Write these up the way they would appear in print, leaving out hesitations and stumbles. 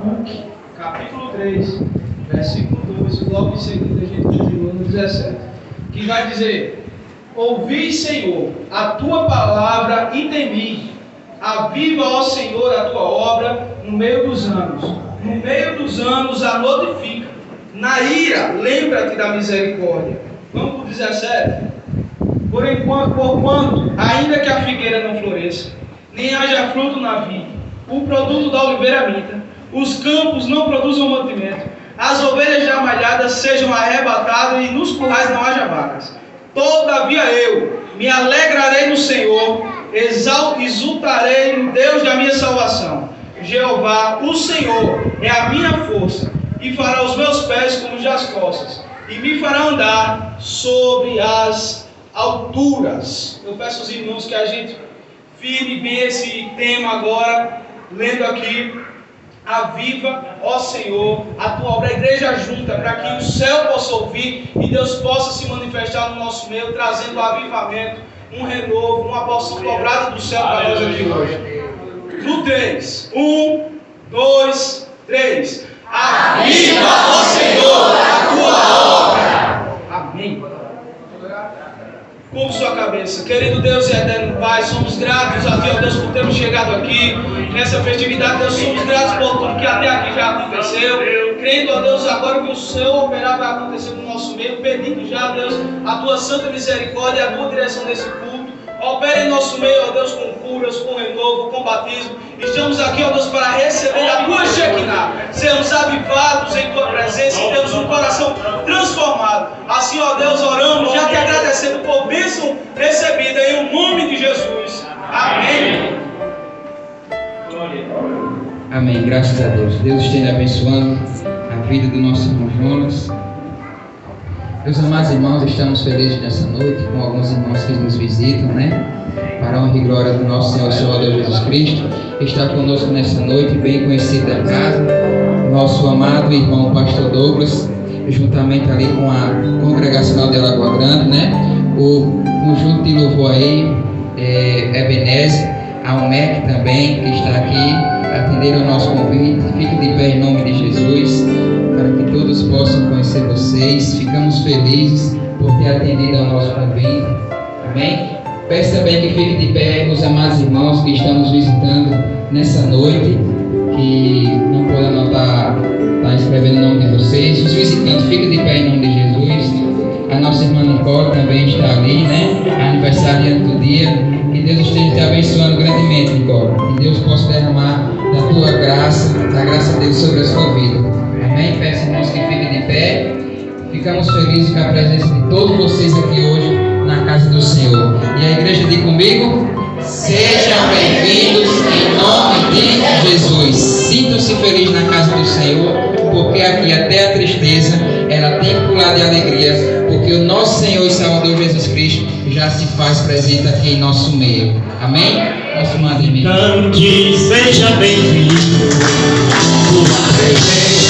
Abacuque, capítulo 3, versículo 2, logo em seguida a gente continua no 17, que vai dizer: ouvi, Senhor, a tua palavra e temi. Aviva, ó Senhor, a tua obra no meio dos anos. No meio dos anos a notifica. Na ira, lembra-te da misericórdia. Vamos para o 17. Porquanto, ainda que a figueira não floresça, nem haja fruto na vide, o produto da oliveira minta, os campos não produzam mantimento, as ovelhas já malhadas sejam arrebatadas e nos currais não haja vacas. Todavia eu me alegrarei no Senhor, exultarei no Deus da minha salvação. Jeová, o Senhor, é a minha força, e fará os meus pés como os das costas, e me fará andar sobre as alturas. Eu peço aos irmãos que a gente firme bem esse tema agora, lendo aqui: aviva, ó Senhor, a tua obra. A igreja junta para que o céu possa ouvir e Deus possa se manifestar no nosso meio, trazendo um avivamento, um renovo, uma porção dobrada do céu para nós aqui hoje. No 3, 1, 2, 3. Aviva, ó Senhor, a tua obra. Amém. Curva sua cabeça. Querido Deus e eterno Pai, somos gratos a Ti, ó Deus, por termos chegado aqui nessa festividade. Deus, somos gratos por tudo que até aqui já aconteceu. Crendo, ó Deus, agora que o Seu operar vai acontecer no nosso meio, pedindo já, Deus, a Tua santa misericórdia e a Tua direção nesse culto. Opera em nosso meio, ó Deus, com curas, com renovo, com batismo. Estamos aqui, ó Deus, para receber a Tua Shekinah, sermos avivados em Tua presença e temos um coração transformado. Assim, ó Deus, oramos, já te agradecendo por bênção recebida em nome de Jesus. Amém. Amém, graças a Deus. Deus esteja abençoando a vida do nosso irmão Jonas. Meus amados irmãos, estamos felizes nessa noite com alguns irmãos que nos visitam, né? Para a honra e glória do nosso Senhor e Salvador Jesus Cristo. Está conosco nessa noite, bem conhecido da casa, nosso amado irmão Pastor Douglas, juntamente ali com a congregacional de Lagoa Grande, né? O conjunto de louvor aí, Ebenezer, a UMEC também, que está aqui, atender ao nosso convite. Fique de pé em nome de Jesus, para que todos possam conhecer vocês. Ficamos felizes por ter atendido ao nosso convite. Amém? Peço também que fique de pé os amados irmãos que estão nos visitando nessa noite, que não podem anotar, está escrevendo o nome de vocês. Os visitantes, fiquem de pé em nome de Jesus. A nossa irmã Nicole também está ali, né? Aniversariante do dia. Que Deus esteja te abençoando grandemente, Nicole. Que Deus possa derramar da tua graça, da graça de Deus sobre a sua vida. Amém? Peço, irmãos, que fiquem de pé. Ficamos felizes com a presença de todos vocês aqui hoje na casa do Senhor. E a igreja diz comigo: sejam bem-vindos em nome de Jesus. Sintam-se felizes na casa do Senhor, porque aqui até a tristeza ela tem que pular de alegria, porque o nosso Senhor e Salvador Jesus Cristo já se faz presente aqui em nosso meio. Amém? Nosso amado irmão. Cante, seja bem-vindo. Tua presença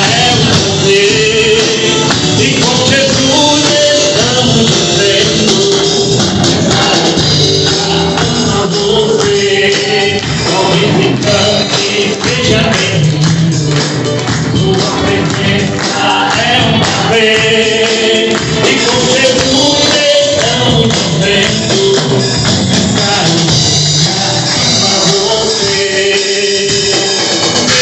é um poder, e com Jesus estamos vivendo. A você, ó visitante, seja bem-vindo. Tua presença é um poder, e com Jesus estamos vivendo. Essa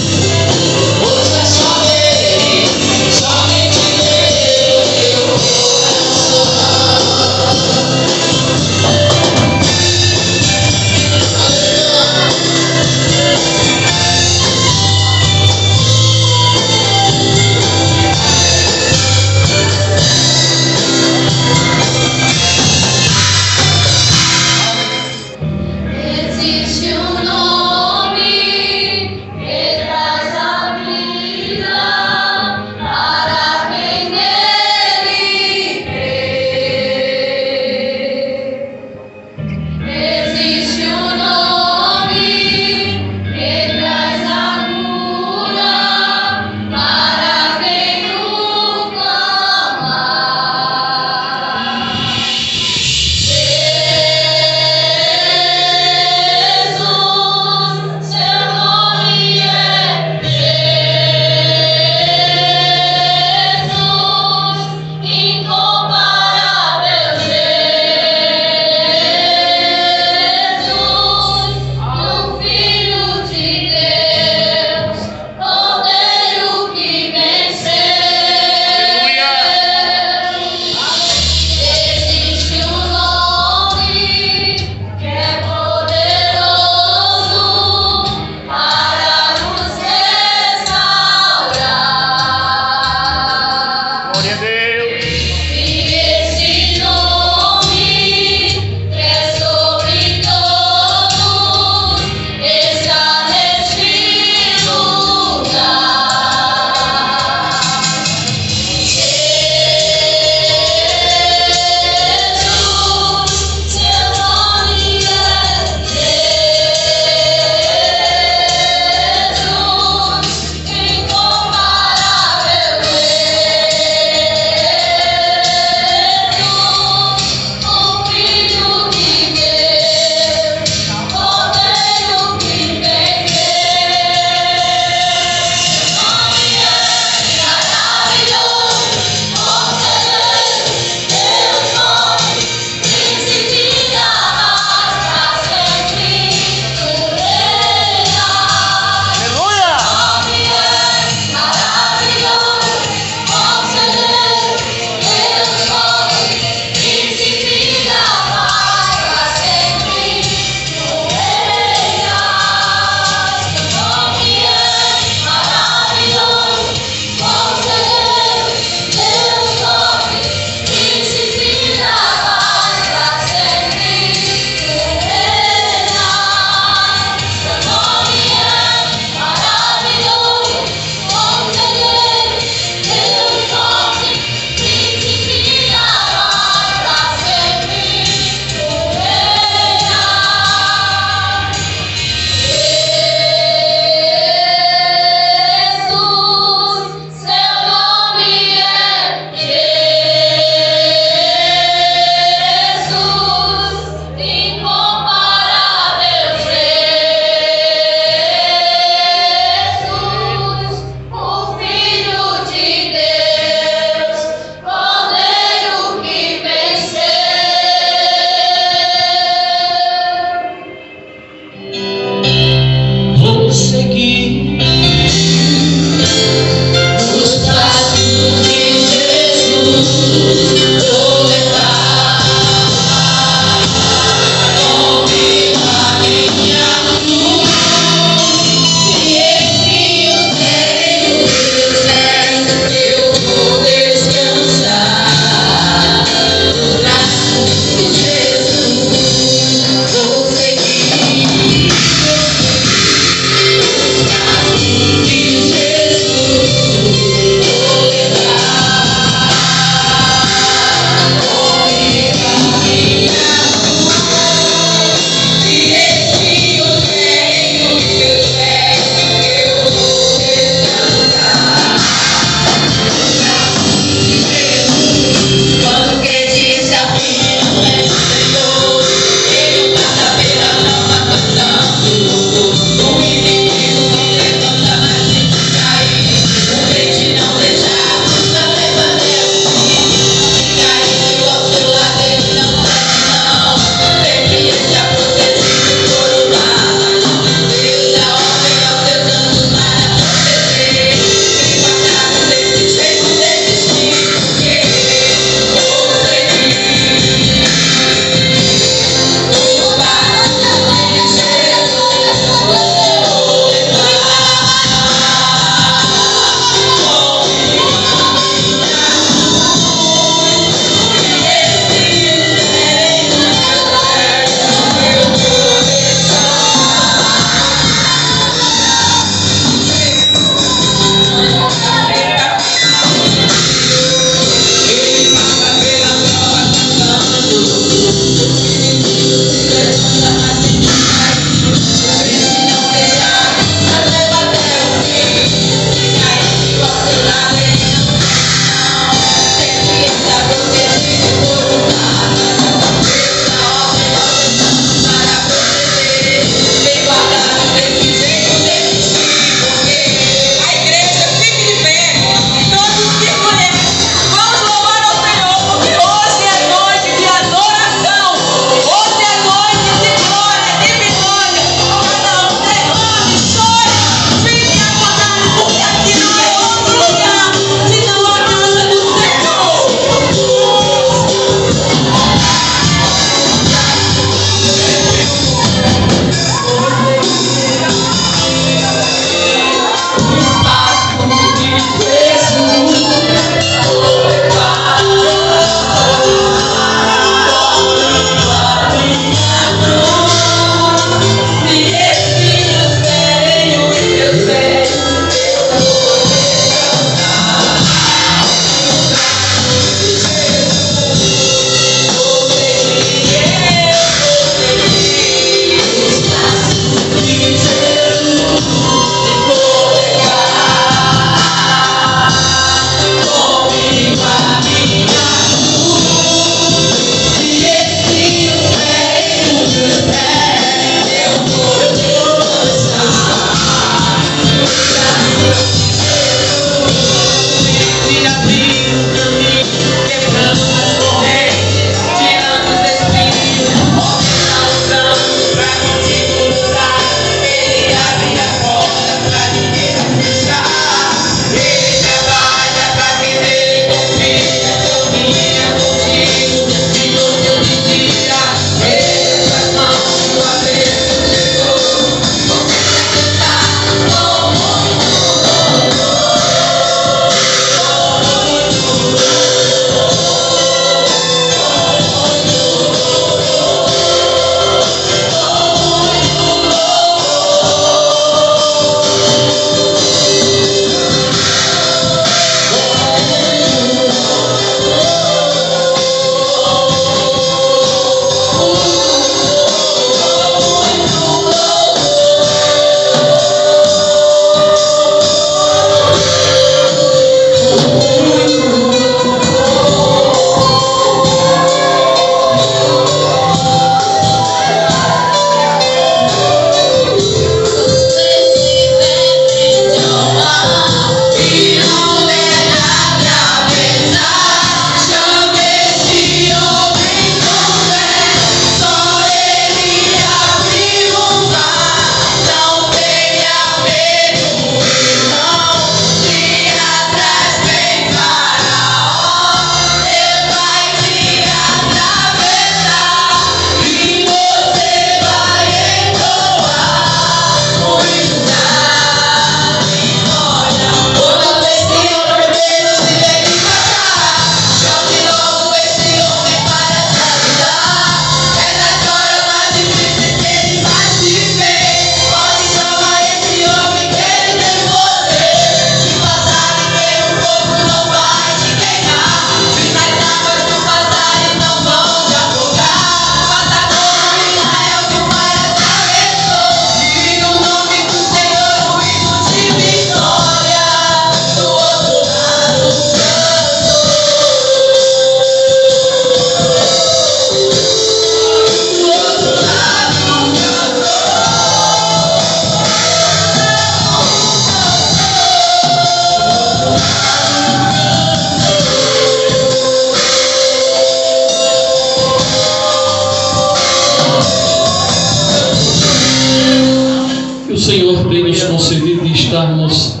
estarmos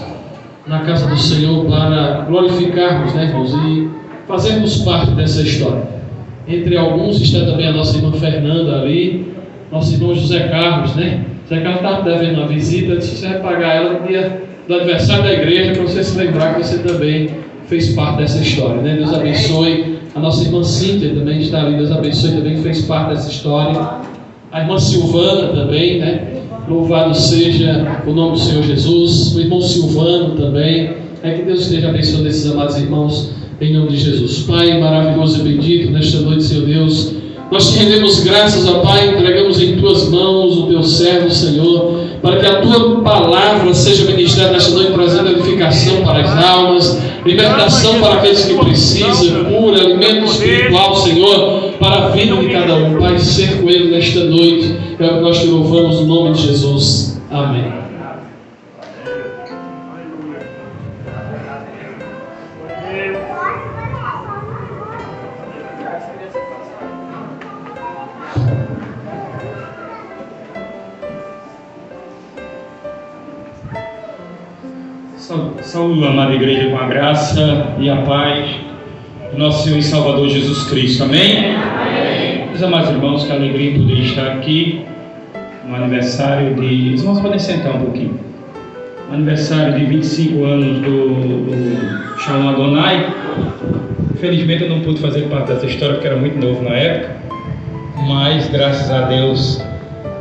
na casa do Senhor para glorificarmos, né, irmãos, e fazermos parte dessa história. Entre alguns está também a nossa irmã Fernanda ali, nosso irmão José Carlos, né? José Carlos estava devendo uma visita, disse que você vai pagar ela no dia do aniversário da igreja, para você se lembrar que você também fez parte dessa história, né? Deus abençoe. A nossa irmã Cíntia também está ali, Deus abençoe, também fez parte dessa história. A irmã Silvana também, né? Louvado seja o nome do Senhor Jesus. O irmão Silvano também, É que Deus esteja abençoando esses amados irmãos, em nome de Jesus. Pai maravilhoso e bendito, nesta noite, Senhor Deus, nós te rendemos graças, ó Pai, entregamos em Tuas mãos o Teu servo, Senhor, para que a Tua palavra seja ministrada nesta noite, trazendo edificação para as almas, libertação para aqueles que precisam, cura, alimento espiritual, Senhor, para a vida de cada um. Pai, ser com Ele nesta noite, é o que nós te louvamos no nome de Jesus. Amém. Saúde, amada igreja, com a graça e a paz do nosso Senhor e Salvador Jesus Cristo. Amém? Amém. Meus amados irmãos, que alegria poder estar aqui no aniversário de... Os irmãos podem sentar um pouquinho. No aniversário de 25 anos do Shalom Adonai. Infelizmente eu não pude fazer parte dessa história porque era muito novo na época, mas graças a Deus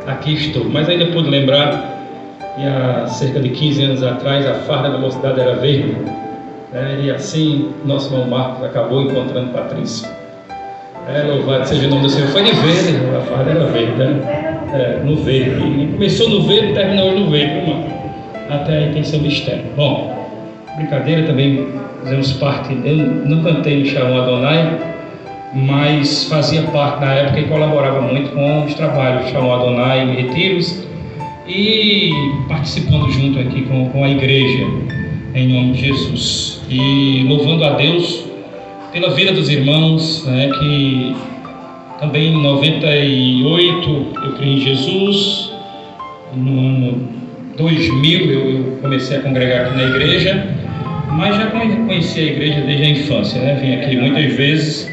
aqui estou. Mas ainda pude lembrar que há cerca de 15 anos atrás a farda da mocidade era verde, né? E assim nosso irmão Marcos acabou encontrando Patrícia. Louvado seja o nome do Senhor. Foi de verde, a farda era verde, né? No verde. E começou no verde e terminou no verde, irmão. Até aí tem seu mistério. Bom, brincadeira, também fizemos parte. Eu não cantei no Shalom Adonai, mas fazia parte na época e colaborava muito com os trabalhos do Shalom Adonai em retiros e participando junto aqui com a igreja, em nome de Jesus. E louvando a Deus pela vida dos irmãos, né, que também em 98 eu criei em Jesus, no ano 2000 eu comecei a congregar aqui na igreja, mas já conheci a igreja desde a infância, né? Vim aqui muitas vezes,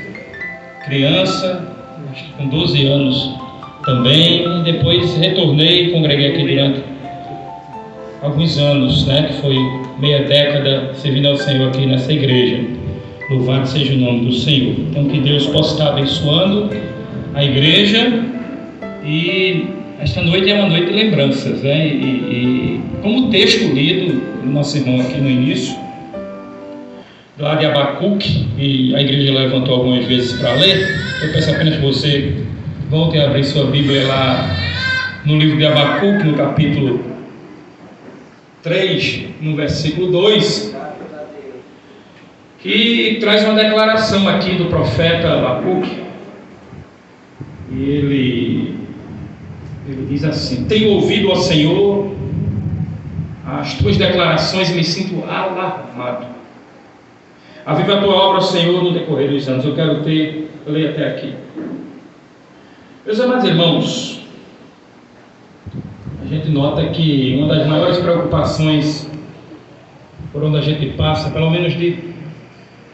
criança, acho que com 12 anos também, e depois retornei e congreguei aqui durante alguns anos, né? Que foi meia década servindo ao Senhor aqui nessa igreja. Louvado seja o nome do Senhor. Então que Deus possa estar abençoando a igreja, e esta noite é uma noite de lembranças, né? E como o texto lido do nosso irmão aqui no início, lá de Abacuque, e a igreja levantou algumas vezes para ler, eu peço apenas que você volte a abrir sua Bíblia lá no livro de Abacuque, no capítulo 3, no versículo 2, que traz uma declaração aqui do profeta Abacuque, e ele diz assim: tenho ouvido, ó Senhor, as tuas declarações e me sinto alarmado. Aviva a tua obra, Senhor, no decorrer dos anos. Eu quero ler até aqui. Meus amados irmãos, a gente nota que uma das maiores preocupações por onde a gente passa, pelo menos de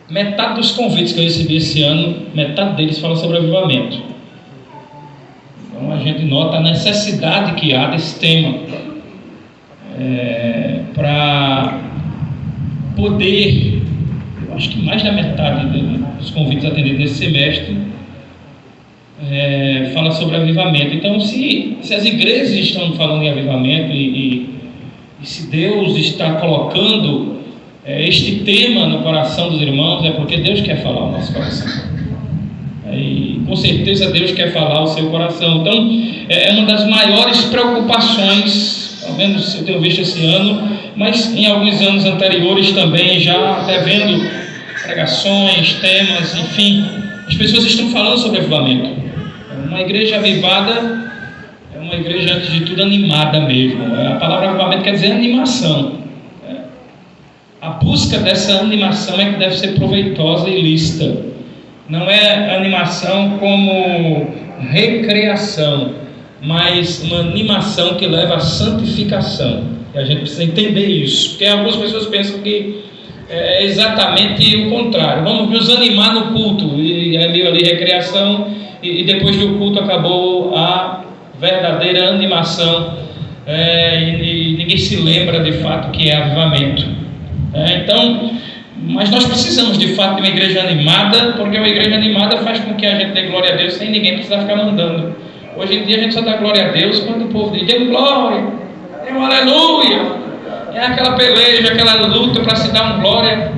metade dos convites que eu recebi esse ano, metade deles fala sobre avivamento. Então a gente nota a necessidade que há desse tema para poder, eu acho que mais da metade dos convites atendidos nesse semestre fala sobre avivamento. Então se as igrejas estão falando em avivamento e se Deus está colocando este tema no coração dos irmãos, é porque Deus quer falar o nosso coração. E com certeza Deus quer falar o seu coração. Então é uma das maiores preocupações, pelo menos eu tenho visto esse ano, mas em alguns anos anteriores também, já até vendo pregações, temas, enfim, as pessoas estão falando sobre avivamento. Uma igreja avivada é uma igreja, antes de tudo, animada mesmo. A palavra avivamento quer dizer animação. A busca dessa animação é que deve ser proveitosa e lícita. Não é animação como recreação, mas uma animação que leva à santificação. E a gente precisa entender isso, porque algumas pessoas pensam que é exatamente o contrário. Vamos nos animar no culto, e é meio ali recreação, e depois do culto acabou a verdadeira animação, e ninguém se lembra de fato que é avivamento. Então, mas nós precisamos de fato de uma igreja animada, porque uma igreja animada faz com que a gente dê glória a Deus sem ninguém precisar ficar mandando. Hoje em dia a gente só dá glória a Deus quando o povo diz: dê glória, dê um aleluia. E É aquela peleja, aquela luta para se dar uma glória.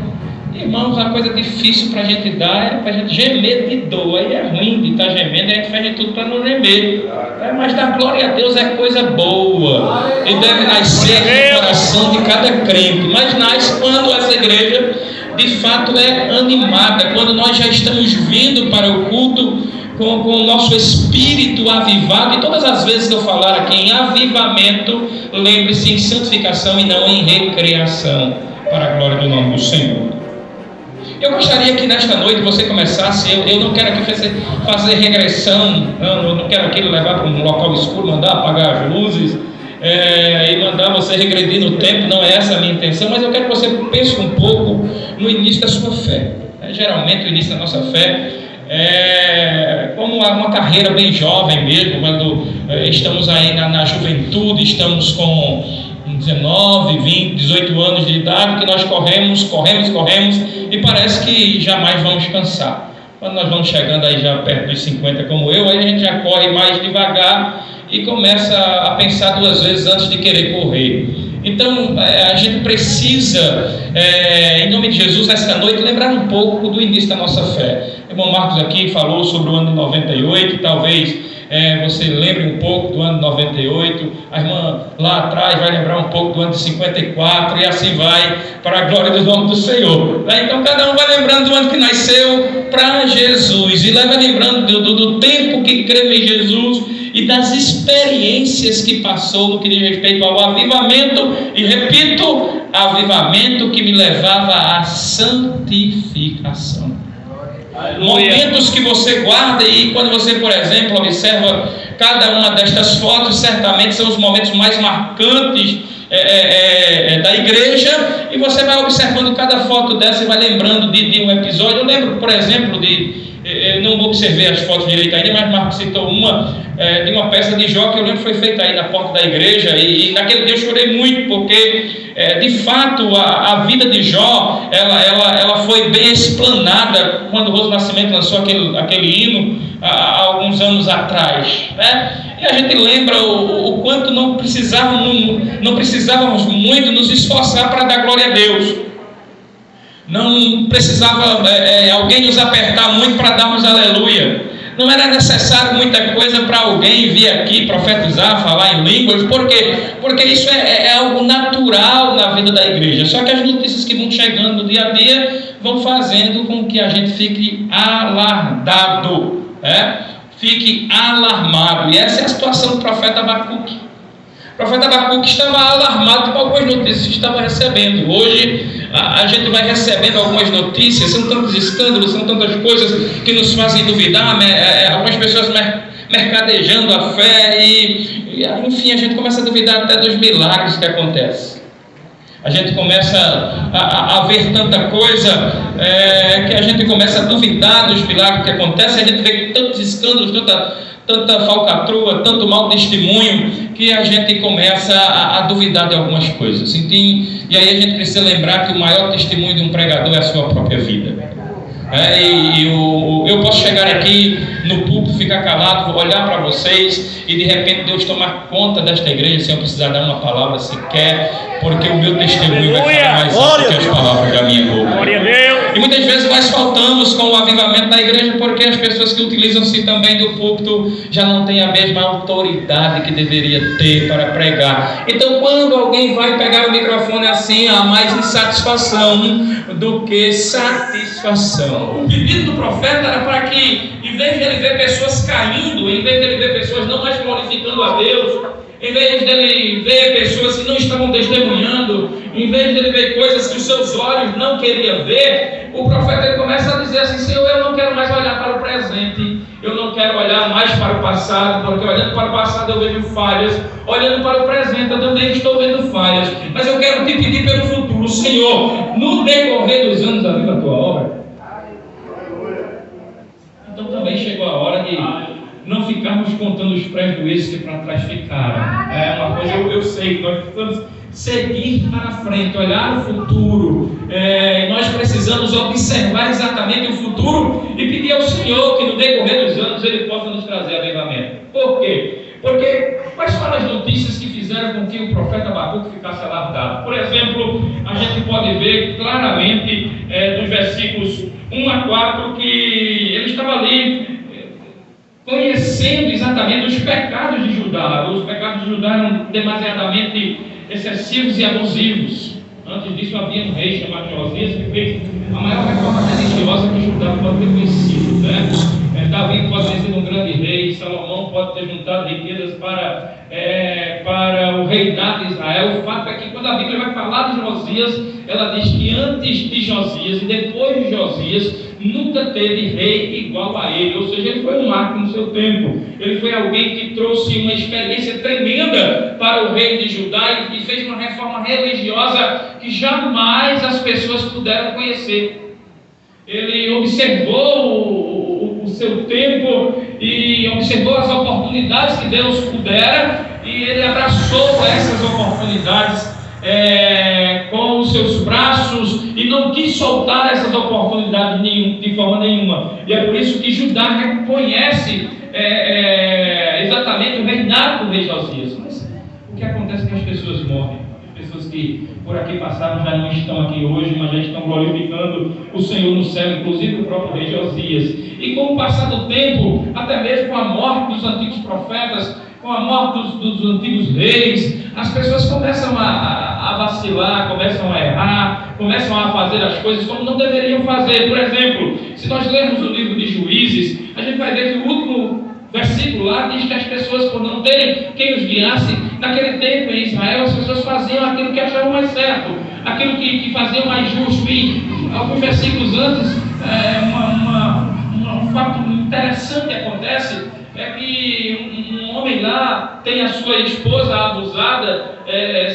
Irmãos, a coisa difícil para a gente dar é para a gente gemer de dor. Aí é ruim de estar gemendo, a gente faz de tudo para não gemer. Mas dar glória a Deus é coisa boa e deve nascer no coração de cada crente. Mas nasce quando essa igreja de fato é animada, quando nós já estamos vindo para o culto com o nosso espírito avivado. E todas as vezes que eu falar aqui em avivamento, lembre-se, em santificação e não em recreação, para a glória do nome do Senhor. Eu gostaria que nesta noite você começasse. Eu não quero aqui fazer regressão, eu não quero aqui levar para um local escuro, mandar apagar as luzes e mandar você regredir no tempo. Não é essa a minha intenção, mas eu quero que você pense um pouco no início da sua fé. Geralmente o início da nossa fé é como uma carreira bem jovem mesmo, quando estamos aí na juventude, estamos com 19, 20, 18 anos de idade, que nós corremos e parece que jamais vamos cansar. Quando nós vamos chegando aí já perto dos 50 como eu, aí a gente já corre mais devagar e começa a pensar duas vezes antes de querer correr. Então a gente precisa, em nome de Jesus, nesta noite, lembrar um pouco do início da nossa fé. O irmão Marcos aqui falou sobre o ano de 98, talvez você lembre um pouco do ano de 98, a irmã lá atrás vai lembrar um pouco do ano de 54, e assim vai, para a glória do nome do Senhor. Então cada um vai lembrando do ano que nasceu para Jesus, e leva lembrando do tempo que creu em Jesus e das experiências que passou no que diz respeito ao avivamento, e repito, avivamento que me levava à santificação. Momentos que você guarda, e quando você, por exemplo, observa cada uma destas fotos, certamente são os momentos mais marcantes da igreja, e você vai observando cada foto dessa e vai lembrando de um episódio. Eu lembro, por exemplo, eu não observei as fotos direito ainda, mas Marcos citou uma de uma peça de Jó que eu lembro que foi feita aí na porta da igreja, e naquele dia eu chorei muito, porque de fato a vida de Jó ela foi bem explanada quando o Roso Nascimento lançou aquele hino há alguns anos atrás, né? E a gente lembra o quanto não precisávamos muito nos esforçar para dar glória a Deus. Não precisava alguém nos apertar muito para darmos aleluia. Não era necessário muita coisa para alguém vir aqui profetizar, falar em línguas. Por quê? Porque isso é algo natural na vida da igreja. Só que as notícias que vão chegando dia a dia vão fazendo com que a gente fique alardado, fique alarmado. E essa é a situação do profeta Abacuque. O profeta Abacuque estava alarmado com algumas notícias que estava recebendo. Hoje a gente vai recebendo algumas notícias, são tantos escândalos, são tantas coisas que nos fazem duvidar, algumas pessoas mercadejando a fé e enfim, a gente começa a duvidar até dos milagres que acontecem. A gente começa a ver tanta coisa que a gente começa a duvidar dos milagres que acontecem. A gente vê tantos escândalos, tanta falcatrua, tanto mau testemunho, que a gente começa a duvidar de algumas coisas. E aí a gente precisa lembrar que o maior testemunho de um pregador é a sua própria vida. Eu posso chegar aqui no púlpito, ficar calado, olhar para vocês e de repente Deus tomar conta desta igreja sem eu precisar dar uma palavra sequer, porque o meu testemunho vai falar mais alto que as palavras da minha boca. E muitas vezes nós faltamos com o avivamento da igreja porque as pessoas que utilizam-se também do púlpito já não têm a mesma autoridade que deveria ter para pregar. Então quando alguém vai pegar o microfone assim, há mais insatisfação do que satisfação. O pedido do profeta era para que, em vez de ele ver pessoas caindo, em vez de ele ver pessoas não mais glorificando a Deus, em vez de ele ver pessoas que não estavam testemunhando, em vez de ele ver coisas que os seus olhos não queriam ver, o profeta ele começa a dizer assim: Senhor, eu não quero mais olhar para o presente, eu não quero olhar mais para o passado, porque olhando para o passado eu vejo falhas, olhando para o presente eu também estou vendo falhas, mas eu quero te pedir pelo futuro. Senhor, no decorrer dos anos aviva a tua obra. Então também chegou a hora de não ficarmos contando os prejuízos que para trás ficaram. É uma coisa, eu sei que nós precisamos seguir para frente, olhar o futuro. Nós precisamos observar exatamente o futuro e pedir ao Senhor que no decorrer dos anos Ele possa nos trazer avivamento. Por quê? Porque quais foram as notícias que fizeram com que o profeta Abacuque ficasse alarmado? Por exemplo, claramente dos versículos 1 a 4 que ele estava ali conhecendo exatamente os pecados de Judá. Os pecados de Judá eram demasiadamente excessivos e abusivos. Antes disso havia um rei chamado Josias que fez a maior reforma religiosa que Judá pode ter conhecido, né? Davi pode ter sido um grande rei, Salomão pode ter juntado riquezas para o reinado de Israel. O fato é que quando a Bíblia vai falar de Josias, ela diz que antes de Josias e depois de Josias nunca teve rei igual a ele, ou seja, ele foi um marco no seu tempo. Ele foi alguém que trouxe uma experiência tremenda para o rei de Judá e fez uma reforma religiosa que jamais as pessoas puderam conhecer. Ele observou o seu tempo e observou as oportunidades que Deus pudera, e ele abraçou essas oportunidades com os seus braços e não quis soltar essas oportunidades de forma nenhuma. E é por isso que Judá reconhece exatamente o reinado do rei Josias. Mas o que acontece é que as pessoas morrem. As pessoas que por aqui passaram já não estão aqui hoje, mas já estão glorificando o Senhor no céu, inclusive o próprio rei Josias. E com o passar do tempo, até mesmo com a morte dos antigos profetas, com a morte dos antigos reis, as pessoas começam a vacilar, começam a errar, começam a fazer as coisas como não deveriam fazer. Por exemplo, se nós lermos o livro de Juízes, a gente vai ver que o último versículo lá diz que as pessoas, por não terem quem os guiasse, naquele tempo em Israel, as pessoas faziam aquilo que achavam mais certo, aquilo que faziam mais justo. E alguns versículos antes, um fato interessante acontece, é que um homem lá tem a sua esposa abusada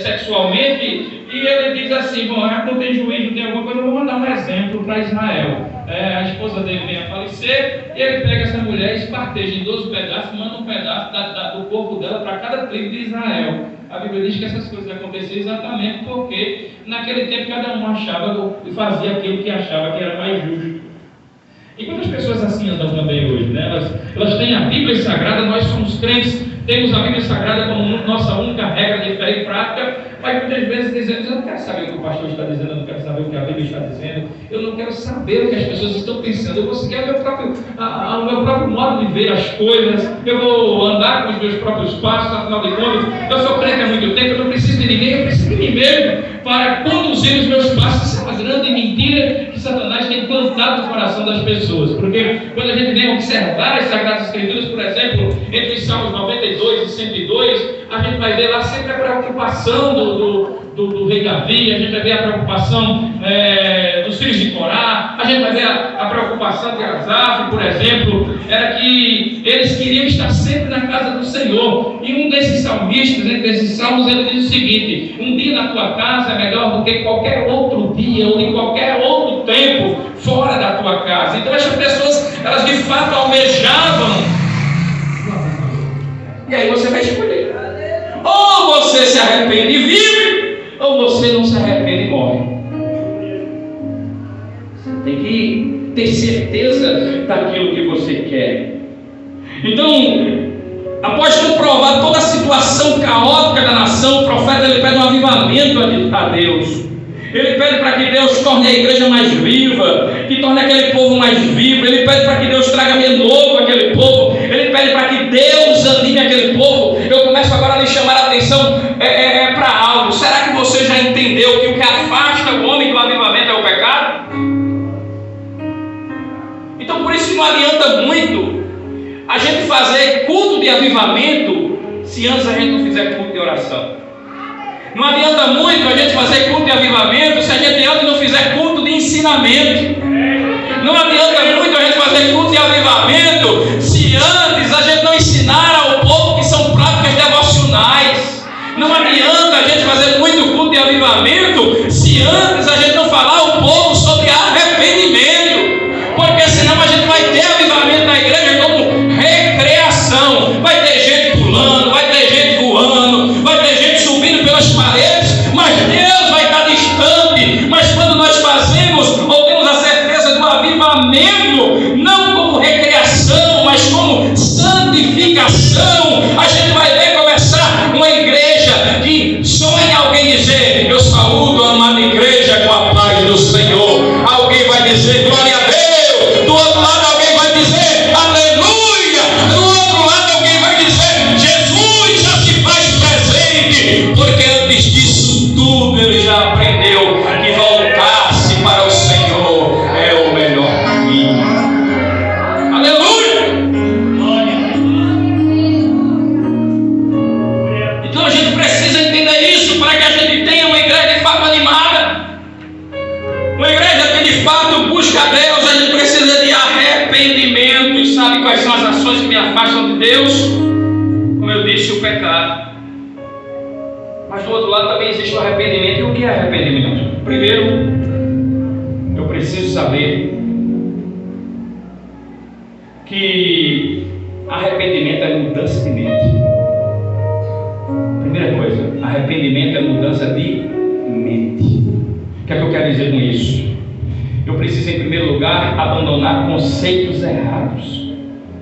sexualmente, e ele diz assim: bom, já que não tem juiz, não tem alguma coisa, eu vou mandar um exemplo para Israel. A esposa dele vem a falecer, e ele pega essa mulher, esparteja em 12 pedaços, manda um pedaço do corpo dela para cada tribo de Israel. A Bíblia diz que essas coisas aconteciam exatamente porque naquele tempo cada um achava e fazia aquilo que achava que era mais justo. E quantas pessoas assim andam também hoje, né? Elas têm a Bíblia Sagrada, nós somos crentes, temos a Bíblia Sagrada como nossa única regra de fé e prática, mas muitas vezes dizemos: eu não quero saber o que o pastor está dizendo, eu não quero saber o que a Bíblia está dizendo, eu não quero saber o que as pessoas estão pensando, eu vou seguir o meu próprio modo de ver as coisas, eu vou andar com os meus próprios passos. Afinal de contas, eu sou crente há muito tempo, eu não preciso de ninguém, eu preciso de mim mesmo para conduzir os meus passos. Isso é uma grande mentira que Satanás tem plantado no coração das pessoas, porque quando a gente vem observar as Sagradas Escrituras, por exemplo, entre os Salmos 92 e 102, a gente vai ver lá sempre a preocupação do rei Davi, a gente vai ver a preocupação dos filhos de Corá, a gente vai ver a preocupação de Asaf, por exemplo, era que eles queriam estar sempre na casa do Senhor. E um desses salmistas, entre esses salmos, ele diz o seguinte: um dia na tua casa é melhor do que qualquer outro dia ou em qualquer outro tempo fora da tua casa. Então essas pessoas, elas de fato almejavam. E aí você vai escolher: ou você se arrepende e vive, ou você não se arrepende e morre. Você tem que ter certeza daquilo que você quer. Então, após comprovar toda a situação caótica da nação, o profeta ele pede um avivamento a Deus. Ele pede para que Deus torne a igreja mais viva, que torne aquele povo mais vivo. Ele pede para que Deus traga renovo àquele povo. Ele pede para que Deus anime aquele povo. Eu começo agora a lhe chamar a atenção para algo. Será que você já entendeu que o que afasta o homem do avivamento é o pecado? Então por isso não adianta muito a gente fazer culto de avivamento se antes a gente não fizer culto de oração. Não adianta muito a gente fazer culto de avivamento se a gente antes não fizer culto de ensinamento. Não adianta muito a gente fazer culto de avivamento se antes a gente não ensinar ao povo que são práticas devocionais. Não adianta a gente fazer muito culto de avivamento se antes a gente não falar ao povo sobre arrependimento. Porque senão a gente vai ter avivamento na igreja como recreação. Vai ter gente pulando, vai ter gente voando, vai ter gente subindo pelas paredes, mas Deus vai estar distante. Mas quando nós fazemos ou temos a certeza do avivamento, não como recreação, mas como santificação, a gente vai ver começar uma igreja que sonha alguém dizer: eu saúdo a amada igreja com a paz do Senhor. buscar Deus, a gente precisa de arrependimento. E sabe quais são as ações que me afastam de Deus? Como eu disse, o pecado. Mas do outro lado também existe o arrependimento. E o que é arrependimento? Primeiro, eu preciso saber que arrependimento é mudança de mente. Primeira coisa, arrependimento é mudança de mente. O que é que eu quero dizer com isso? Eu preciso, em primeiro lugar, abandonar conceitos errados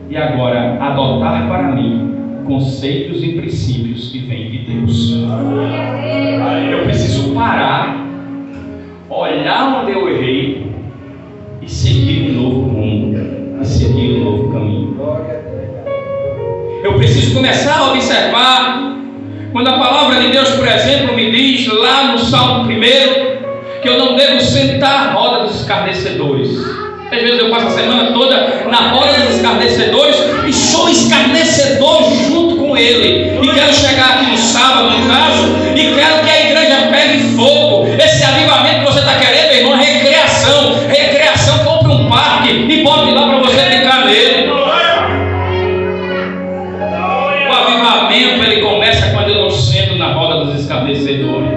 e agora adotar para mim conceitos e princípios que vêm de Deus. Eu preciso parar, olhar onde eu errei e seguir um novo rumo, e seguir um novo caminho. Eu preciso começar a observar quando a palavra de Deus, por exemplo, me diz lá no Salmo 1 que eu não devo sentar à roda dos escarnecedores. Às vezes eu passo a semana toda na roda dos escarnecedores e sou escarnecedor junto com ele. E quero chegar aqui no sábado, no caso, e quero que a igreja pegue fogo. Esse avivamento que você está querendo, irmão, é recreação. Recreação, compre um parque e bote lá para você brincar nele. O avivamento, ele começa quando eu não sento na roda dos escarnecedores.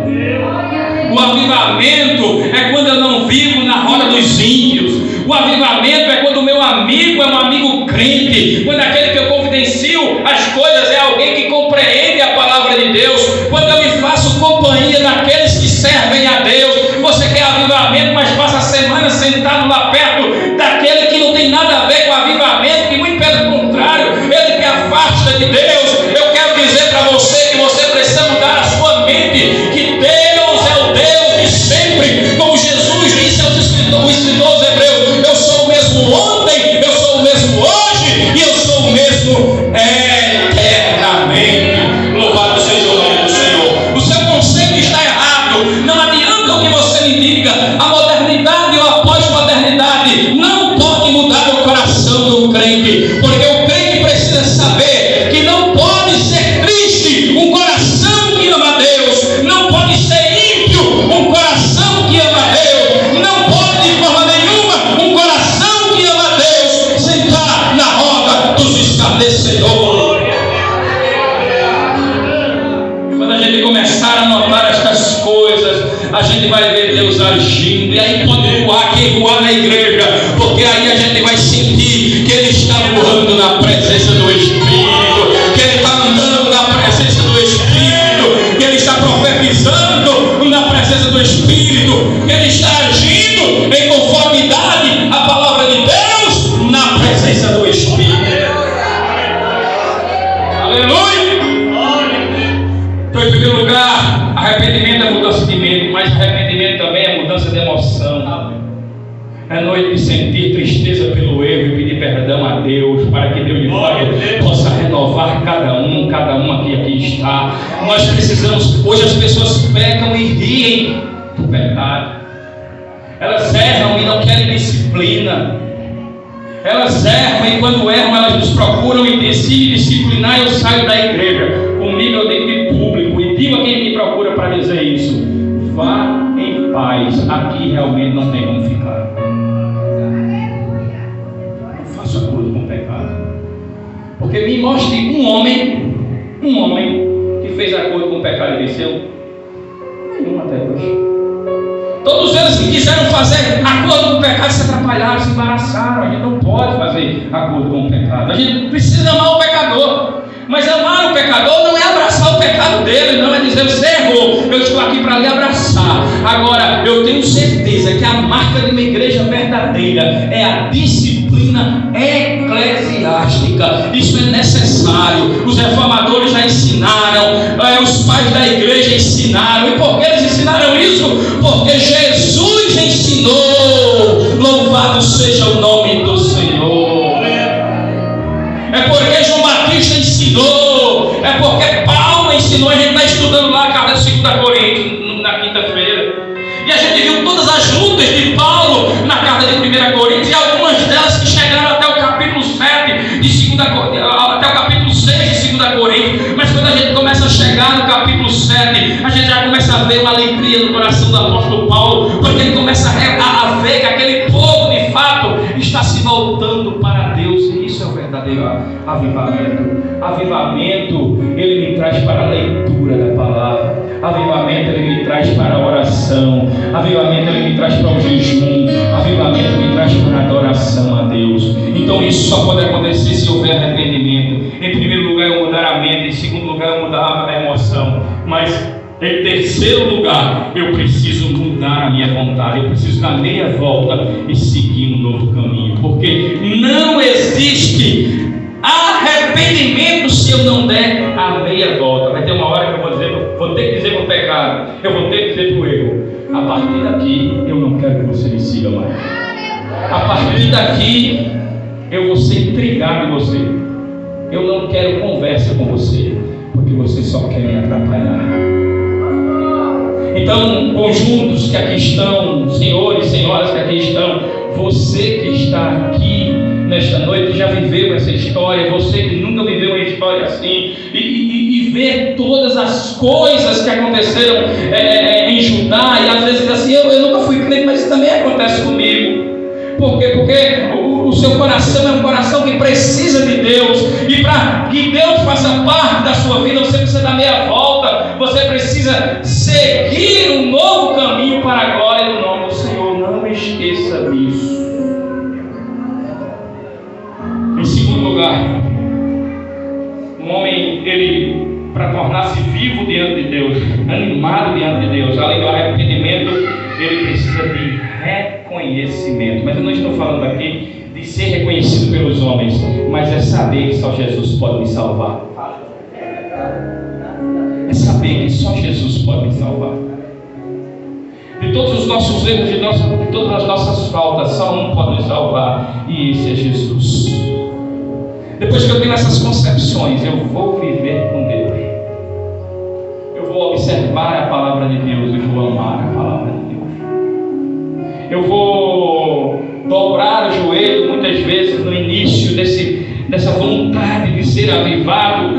O avivamento é quando eu não vivo na roda dos ímpios. O avivamento é quando o meu amigo é um amigo crente. Quando aquele que eu confidencio as coisas é alguém que compreende a palavra de Deus. Quando eu me faço companhia daqueles que servem a Deus. Você quer avivamento, mas passa a semana sentado lá perto daquele que não tem nada a ver com avivamento, que muito pelo contrário, ele que afasta de Deus. Eu quero dizer para você que você precisa mudar a sua mente, que Deus é o Deus de sempre, como Jesus disse aos escritores hebreus: eu sou o mesmo ontem, eu sou o mesmo hoje e eu sou o mesmo eternamente. Louvado seja o nome do Senhor. O seu conceito está errado. Não adianta o que você me diga. A modernidade ou a pós-modernidade não pode mudar o coração do crente, porque o crente precisa saber que não pode ser triste um coração que ama a Deus, não pode ser ímpio um coração que ama a Deus, não pode de forma nenhuma um coração que ama a Deus sentar na roda dos escarnecedores. Quando a gente começar a notar estas coisas, a gente vai ver Deus agindo, e aí pode voar quem voar na igreja, porque aí a gente vai sentir que Ele está voando na presença do Espírito, que Ele está andando na presença do Espírito, que Ele está profetizando na presença do Espírito, que Ele está agindo em conformidade à palavra de Deus na presença do Espírito. Aleluia! Então, em primeiro lugar, arrependimento é mudança de mente, mas arrependimento também é mudança de emoção. É noite de sentir tristeza pelo erro e pedir perdão a Deus, para que Deus de glória possa renovar cada um que aqui está. Nós precisamos, hoje as pessoas pecam e riem do pecado. Elas erram e não querem disciplina. Elas erram e quando erram elas nos procuram e decidem disciplinar. Eu saio da igreja, comigo eu digo de público e digo a quem me procura para dizer isso: vá em paz, aqui realmente não tem como ficar. Não faça acordo com o pecado, porque me mostre um homem que fez acordo com o pecado e venceu. Nenhum até hoje. Todos eles que quiseram fazer acordo com o pecado se atrapalharam, se embaraçaram. A gente não pode fazer acordo com o pecado. A gente precisa amar o pecador. Mas amar o pecador não é abraçar o pecado dele, não é dizer: você errou, eu estou aqui para lhe abraçar. Agora, eu tenho certeza que a marca de uma igreja verdadeira é a disciplina eclesiástica. Isso é necessário. Os reformadores já ensinaram, os pais da igreja ensinaram. E por que eles ensinaram isso? Porque Jesus ensinou. Louvado seja o nome do Senhor. É porque João Batista ensinou, é porque Paulo ensinou. A gente está estudando lá a carta de 2 Coríntios na quinta-feira, e a gente viu todas as lutas de Paulo na carta de 1 Coríntios, e algumas delas que chegaram até o capítulo 7 de 2 Coríntios, até o capítulo 6 de 2 Coríntios. Mas quando a gente começa a chegar no capítulo 7, a gente já começa a ver uma alegria no coração do apóstolo Paulo, porque ele começa a ver que aquele povo de avivamento. Avivamento, ele me traz para a leitura da palavra. Avivamento, ele me traz para a oração. Avivamento, ele me traz para o jejum. Avivamento me traz para a adoração a Deus. Então isso só pode acontecer se houver arrependimento. Em primeiro lugar, eu mudar a mente. Em segundo lugar, eu mudar a emoção. Mas em terceiro lugar, eu preciso mudar a minha vontade. Eu preciso dar meia volta e seguir um novo caminho. Porque não existe arrependimento se eu não der a meia volta. Vai ter uma hora que eu vou ter que dizer para o pecado, eu vou ter que dizer para o erro: a partir daqui eu não quero que você me siga mais. A partir daqui eu vou ser intrigado em você. Eu não quero conversa com você, porque você só quer me atrapalhar. Então, conjuntos que aqui estão, senhores, senhoras que aqui estão, você que está aqui nesta noite já viveu essa história, você que nunca viveu uma história assim, e ver todas as coisas que aconteceram em Judá, e às vezes diz assim: eu nunca fui crente, mas isso também acontece comigo. Por quê? Porque o seu coração é um coração que precisa de Deus, e para que Deus faça parte da sua vida, você precisa dar meia volta, você precisa seguir um novo caminho para a glória do nome do Senhor. Não esqueça disso. Em segundo lugar, um homem, ele, para tornar-se vivo diante de Deus, animado diante de Deus, além do arrependimento, ele precisa de reconhecimento. Mas eu não estou falando aqui de ser reconhecido pelos homens, mas é saber que só Jesus pode me salvar. É saber que só Jesus pode me salvar. De todos os nossos erros, de todas as nossas faltas, só um pode nos salvar, e esse é Jesus. Depois que eu tenho essas concepções, eu vou viver com Deus. Eu vou observar a palavra de Deus, eu vou amar a palavra de Deus. Eu vou dobrar o joelho muitas vezes no início dessa vontade de ser avivado,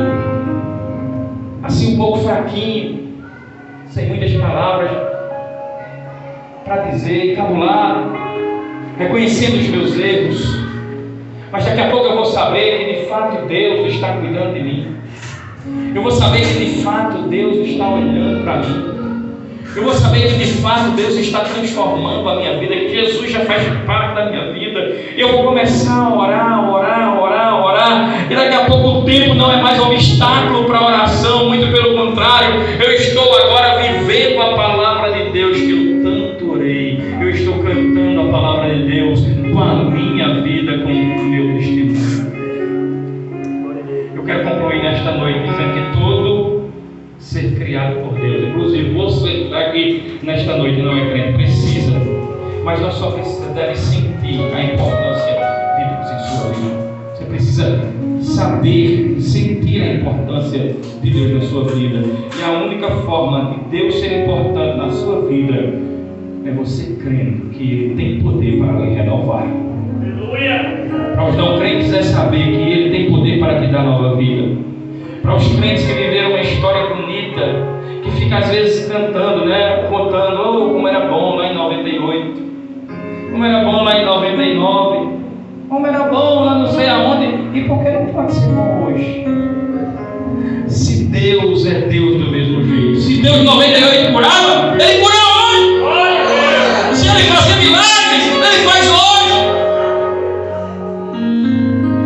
assim um pouco fraquinho, sem muitas palavras para dizer, encabulado, reconhecendo os meus erros. Mas daqui a pouco eu vou saber que de fato Deus está cuidando de mim. Eu vou saber que de fato Deus está olhando para mim. Eu vou saber que de fato Deus está transformando a minha vida, que Jesus já faz parte da minha vida. Eu vou começar a orar, e daqui a pouco o tempo não é mais obstáculo para a oração, muito pelo contrário, eu estou agora vivendo a palavra de Deus que eu tanto orei. Eu estou cantando a palavra de Deus com a minha vida, com o meu testemunho. Eu quero concluir nesta noite dizendo que todo ser criado por Deus, inclusive você que está aqui nesta noite não é crente, precisa, mas não só precisa, deve sentir a importância de Deus em sua vida. Você precisa saber, sentir a importância de Deus na sua vida, e a única forma de Deus ser importante na sua vida é você crendo que Ele tem poder para lhe renovar. Para os não crentes é saber que Ele tem poder para te dar nova vida. Para os crentes que viveram uma história bonita, que fica às vezes cantando, contando, como era bom lá em 98, como era bom lá em 99, como era bom lá não sei aonde, e por que não pode ser bom hoje? Se Deus é Deus do mesmo jeito, se Deus em 98 curava, Ele cura hoje. Se Ele fazia milagres, Ele faz hoje.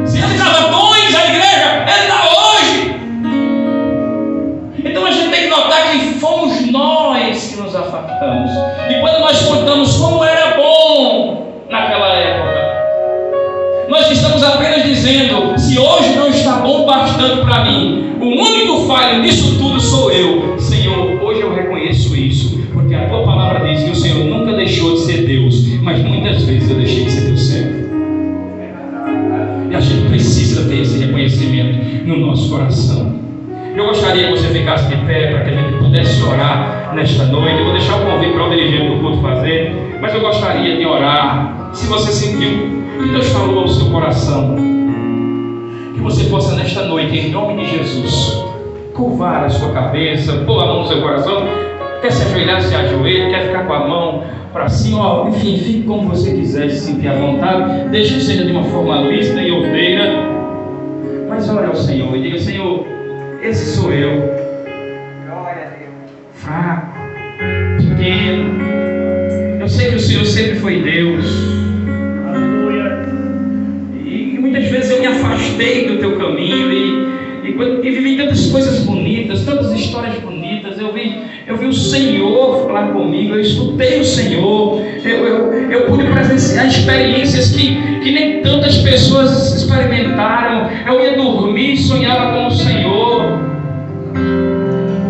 Se Ele dava dons à igreja, Ele dá hoje. Então a gente tem que notar que fomos nós que nos afastamos. E quando nós contamos como era bom naquela época, nós estamos apenas dizendo: se hoje não está bom bastante para mim, o único falho nisso tudo sou eu. Senhor, hoje eu reconheço isso, porque a tua palavra diz que o Senhor nunca deixou de ser Deus, mas muitas vezes eu deixei de ser teu servo. E a gente precisa ter esse reconhecimento no nosso coração. Eu gostaria que você ficasse de pé para que a gente pudesse orar nesta noite. Eu vou deixar o convite para o dirigente do culto fazer, mas eu gostaria de orar. Se você sentiu que Deus falou ao seu coração, que você possa nesta noite, em nome de Jesus, curvar a sua cabeça, pôr a mão no seu coração. Quer se ajoelhar, se ajoelha, quer ficar com a mão para cima, enfim, fique como você quiser, se sentir à vontade, desde que seja de uma forma lícita e ordeira. Mas ore ao Senhor e diga: Senhor, esse sou eu, fraco, pequeno. Eu sei que o Senhor sempre foi Deus. E muitas vezes eu me afastei do teu caminho e vivi tantas coisas bonitas, tantas histórias bonitas. Eu vi o Senhor falar comigo, eu escutei o Senhor, eu pude presenciar experiências que nem tantas pessoas experimentaram. Eu ia dormir e sonhava com o Senhor.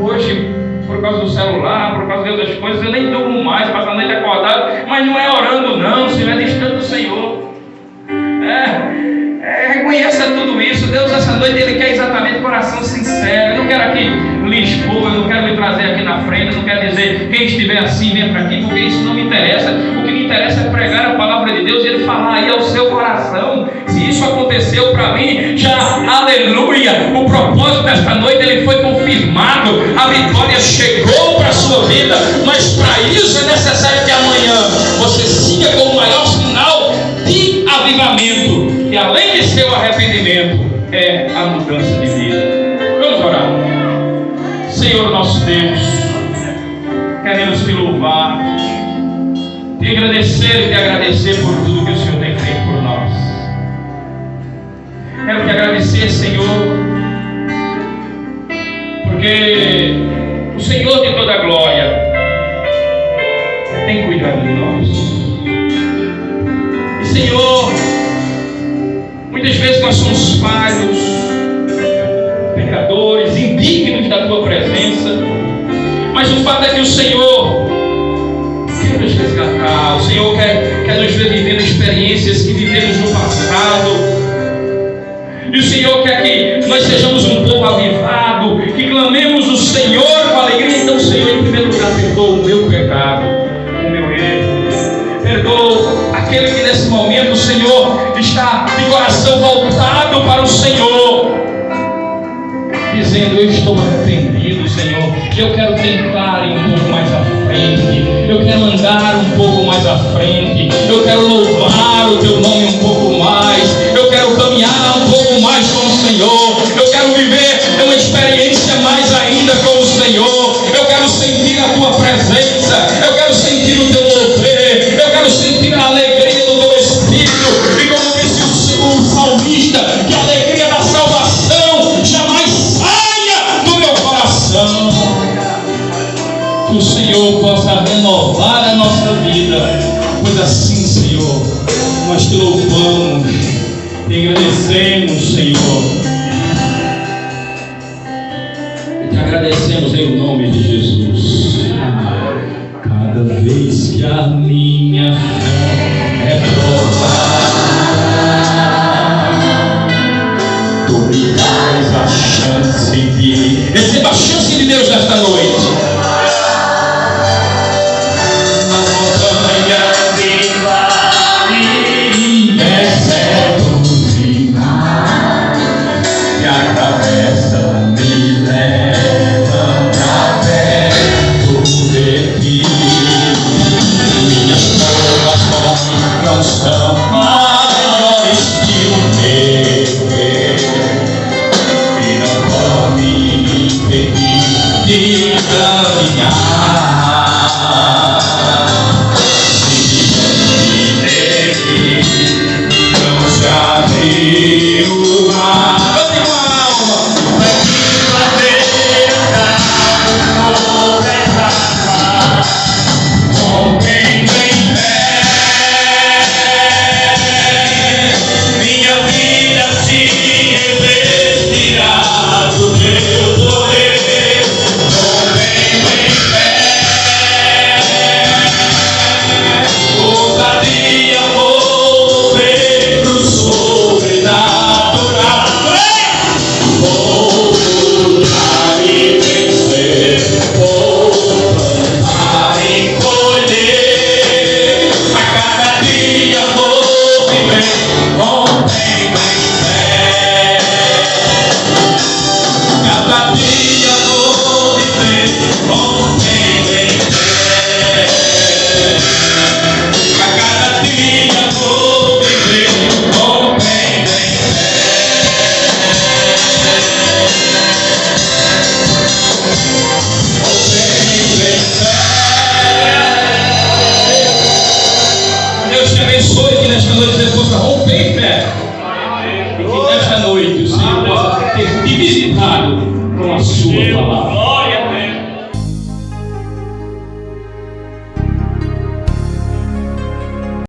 Hoje, por causa do celular, por causa de outras coisas, eu nem durmo mais, passo a noite acordado, mas não é orando não, Senhor, é distante do Senhor. Reconheça tudo isso. Deus, essa noite, Ele quer exatamente coração sincero. Eu não quero aqui lhe expor, eu não quero me trazer aqui na frente, eu não quero dizer quem estiver assim, venha para aqui, porque isso não me interessa. O que me interessa é pregar a palavra de Deus e Ele falar aí ao seu coração. Se isso aconteceu para mim, já, aleluia, o propósito desta noite, ele foi confirmado, a vitória chegou para a sua vida, mas para isso é necessário que amanhã você siga com o maior sinal de avivamento, que além de ser o arrependimento, é a mudança de vida. Vamos orar. Senhor nosso Deus, queremos te louvar, te agradecer e te agradecer por tudo que o Senhor tem feito por nós. Quero te agradecer, Senhor, porque o Senhor de toda a glória tem cuidado de nós. E, Senhor, muitas vezes nós somos falhos, pecadores, indignos da tua presença, mas o fato é que o Senhor quer nos resgatar, o Senhor quer nos ver vivendo experiências que vivemos no passado. E o Senhor quer que nós sejamos um povo avivado, que clamemos o Senhor com alegria. Então, Senhor, em primeiro lugar, perdoa o meu pecado, o meu erro. Perdoa aquele que nesse momento, Senhor, está de coração voltado para o Senhor, dizendo: eu estou arrependido, Senhor, eu quero tentar ir um pouco mais à frente, eu quero andar um pouco mais à frente, eu quero louvar o teu nome um pouco mais, eu quero caminhar um pouco mais com o Senhor, eu quero viver uma experiência mais ainda com o Senhor, eu quero sentir a tua presença, eu quero sentir o teu mover, eu quero sentir a alegria do teu Espírito. E como disse o salmista, que a alegria da salvação jamais saia do meu coração. Que o Senhor possa renovar a nossa vida, pois assim, Senhor, nós te louvamos e agradecemos, Senhor. E te agradecemos em nome de Jesus. Cada vez que a minha fé é provada, tu me dás a chance de... Receba a chance de Deus nesta noite. São maiores que o meu, e não vão me impedir de abençoe que nesta noite você possa romper em fé. E que nesta noite o Senhor possa ter te visitado com a sua palavra.